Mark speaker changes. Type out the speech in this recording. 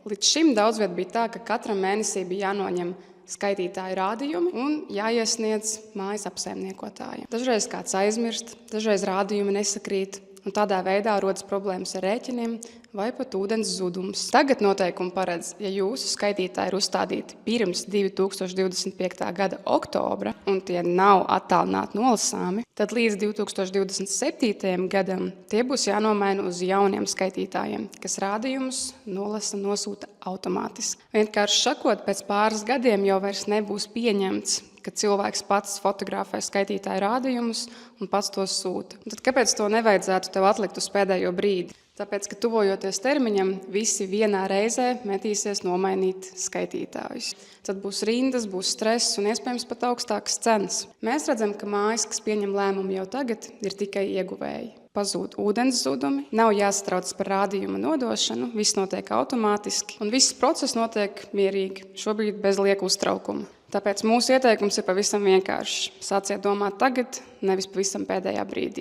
Speaker 1: Līdz šim daudzviet bija tā, ka katram mēnesī bija jānoņem skaitītāju rādījumi un jāiesniedz mājas apsaimniekotājiem. Dažreiz kāds aizmirst, dažreiz rādījumi nesakrīt, un tādā veidā rodas problēmas ar rēķiniem vai pat ūdens zudums. Tagad noteikumi paredz, ja jūsu skaitītāji ir uzstādīti pirms 2025. gada oktobra un tie nav attālināti nolasāmi, tad līdz 2027. gadam tie būs jānomaina uz jauniem skaitītājiem, kas rādījumus nosūta automātiski. Vienkārši sakot, pēc pāris gadiem jau vairs nebūs pieņemts, ka cilvēks pats fotografē skaitītāju rādījumus un pats tos sūta. Tad kāpēc to nevajadzētu tev atlikt uz pēdējo brīdi? Tāpēc, ka tuvojoties termiņam, visi vienā reizē metīsies nomainīt skaitītājus. Tad būs rindas, būs stress un iespējams pat augstākas cenas. Mēs redzam, ka mājas, kas pieņem lēmumu jau tagad, ir tikai ieguvēji. Pazūd ūdens zudumi, nav jāsatrauc par rādījuma nodošanu, viss notiek automātiski un viss process notiek mierīgi, šobrīd bez lieka uztraukuma. Tāpēc mūsu ieteikums ir pavisam vienkāršs. Sāciet domāt tagad, nevis pavisam pēdējā brīdī.